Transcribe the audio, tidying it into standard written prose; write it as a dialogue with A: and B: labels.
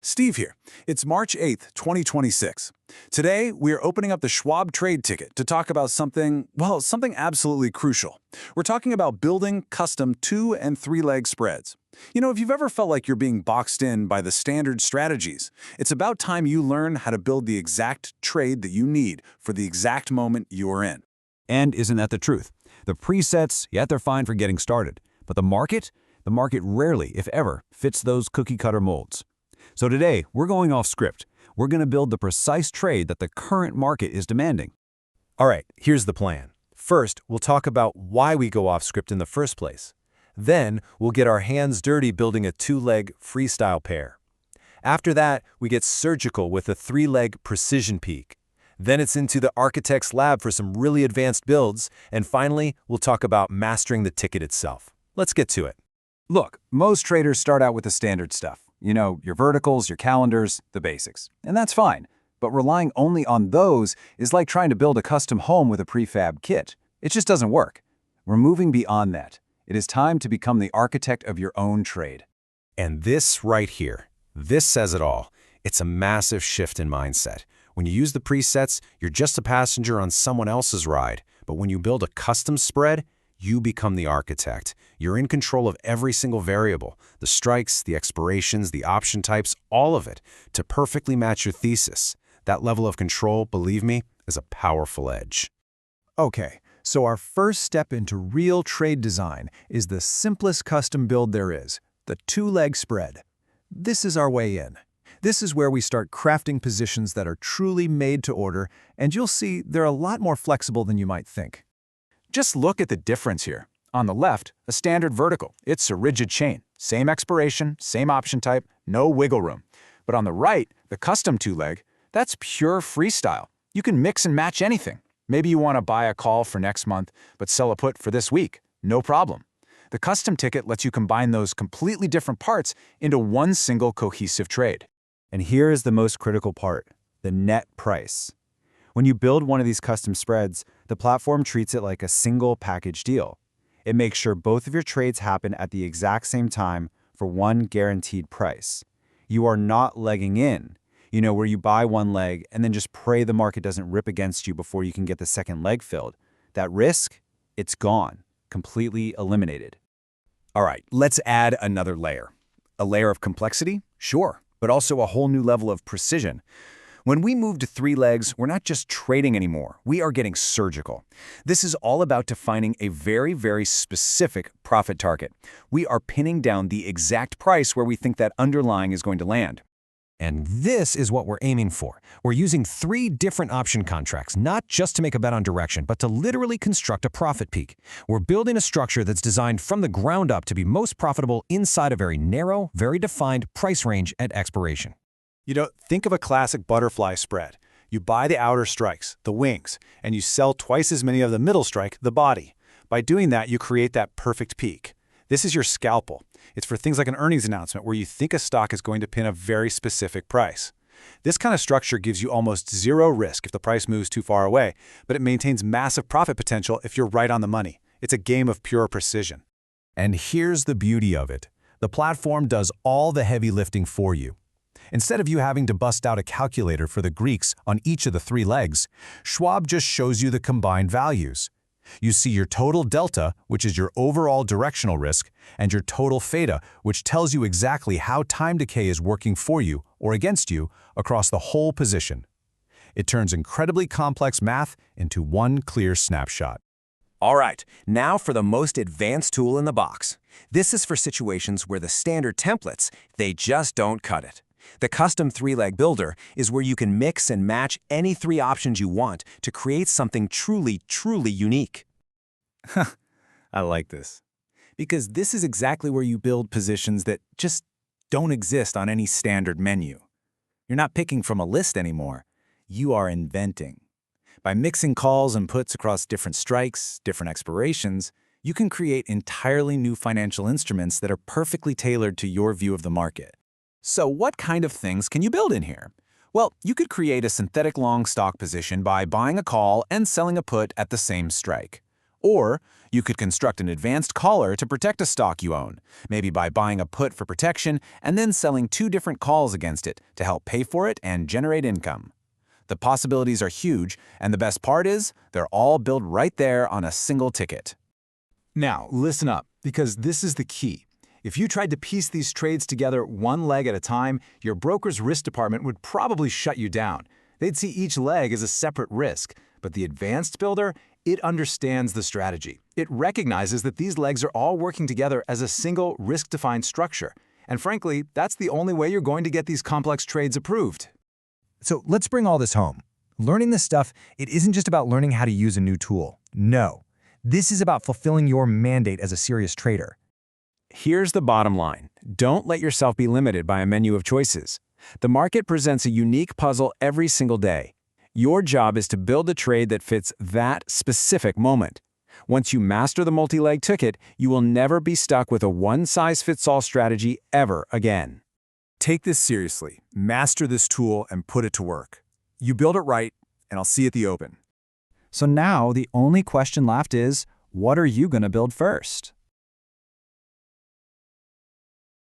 A: Steve here. It's March 8th, 2026. Today, we're opening up the Schwab Trade Ticket to talk about something absolutely crucial. We're talking about building custom 2- and 3-leg spreads. If you've ever felt like you're being boxed in by the standard strategies, it's about time you learn how to build the exact trade that you need for the exact moment you're in.
B: And isn't that the truth? The presets, they're fine for getting started. But the market rarely, if ever, fits those cookie-cutter molds. So today, we're going off script. We're going to build the precise trade that the current market is demanding.
C: All right, here's the plan. First, we'll talk about why we go off script in the first place. Then, we'll get our hands dirty building a 2-leg freestyle pair. After that, we get surgical with a 3-leg precision peak. Then it's into the architect's lab for some really advanced builds. And finally, we'll talk about mastering the ticket itself. Let's get to it.
B: Look, most traders start out with the standard stuff. Your verticals, your calendars, the basics. And that's fine. But relying only on those is like trying to build a custom home with a prefab kit. It just doesn't work. We're moving beyond that. It is time to become the architect of your own trade.
C: And this right here, this says it all. It's a massive shift in mindset. When you use the presets, you're just a passenger on someone else's ride. But when you build a custom spread, you become the architect. You're in control of every single variable, the strikes, the expirations, the option types, all of it, to perfectly match your thesis. That level of control, believe me, is a powerful edge.
D: Okay, so our first step into real trade design is the simplest custom build there is, the 2-leg spread. This is our way in. This is where we start crafting positions that are truly made to order, and you'll see they're a lot more flexible than you might think.
A: Just look at the difference here. On the left, a standard vertical. It's a rigid chain. Same expiration, same option type, no wiggle room. But on the right, the custom 2-leg, that's pure freestyle. You can mix and match anything. Maybe you want to buy a call for next month, but sell a put for this week. No problem. The custom ticket lets you combine those completely different parts into one single cohesive trade.
B: And here is the most critical part, the net price. When you build one of these custom spreads, the platform treats it like a single package deal. It makes sure both of your trades happen at the exact same time for one guaranteed price. You are not legging in, where you buy one leg and then just pray the market doesn't rip against you before you can get the second leg filled. That risk, it's gone, completely eliminated.
A: All right, let's add another layer. A layer of complexity? Sure, but also a whole new level of precision. When we move to 3 legs, we're not just trading anymore. We are getting surgical. This is all about defining a very, very specific profit target. We are pinning down the exact price where we think that underlying is going to land.
C: And this is what we're aiming for. We're using 3 different option contracts, not just to make a bet on direction, but to literally construct a profit peak. We're building a structure that's designed from the ground up to be most profitable inside a very narrow, very defined price range at expiration.
D: Think of a classic butterfly spread. You buy the outer strikes, the wings, and you sell twice as many of the middle strike, the body. By doing that, you create that perfect peak. This is your scalpel. It's for things like an earnings announcement where you think a stock is going to pin a very specific price. This kind of structure gives you almost zero risk if the price moves too far away, but it maintains massive profit potential if you're right on the money. It's a game of pure precision.
C: And here's the beauty of it. The platform does all the heavy lifting for you. Instead of you having to bust out a calculator for the Greeks on each of the 3 legs, Schwab just shows you the combined values. You see your total delta, which is your overall directional risk, and your total theta, which tells you exactly how time decay is working for you or against you across the whole position. It turns incredibly complex math into one clear snapshot.
E: All right, now for the most advanced tool in the box. This is for situations where the standard templates, they just don't cut it. The custom 3-leg builder is where you can mix and match any 3 options you want to create something truly, truly unique.
A: I like this. Because this is exactly where you build positions that just don't exist on any standard menu. You're not picking from a list anymore. You are inventing. By mixing calls and puts across different strikes, different expirations, you can create entirely new financial instruments that are perfectly tailored to your view of the market. So what kind of things can you build in here? Well, you could create a synthetic long stock position by buying a call and selling a put at the same strike. Or you could construct an advanced caller to protect a stock you own, maybe by buying a put for protection and then selling 2 different calls against it to help pay for it and generate income. The possibilities are huge, and the best part is they're all built right there on a single ticket.
D: Now, listen up, because this is the key. If you tried to piece these trades together one leg at a time, your broker's risk department would probably shut you down. They'd see each leg as a separate risk. But the Advanced Builder, it understands the strategy. It recognizes that these legs are all working together as a single risk-defined structure. And frankly, that's the only way you're going to get these complex trades approved.
B: So let's bring all this home. Learning this stuff, it isn't just about learning how to use a new tool. No. This is about fulfilling your mandate as a serious trader.
E: Here's the bottom line. Don't let yourself be limited by a menu of choices. The market presents a unique puzzle every single day. Your job is to build a trade that fits that specific moment. Once you master the multi-leg ticket, you will never be stuck with a one-size-fits-all strategy ever again.
A: Take this seriously, master this tool, and put it to work. You build it right, and I'll see you at the open.
B: So now the only question left is, what are you going to build first?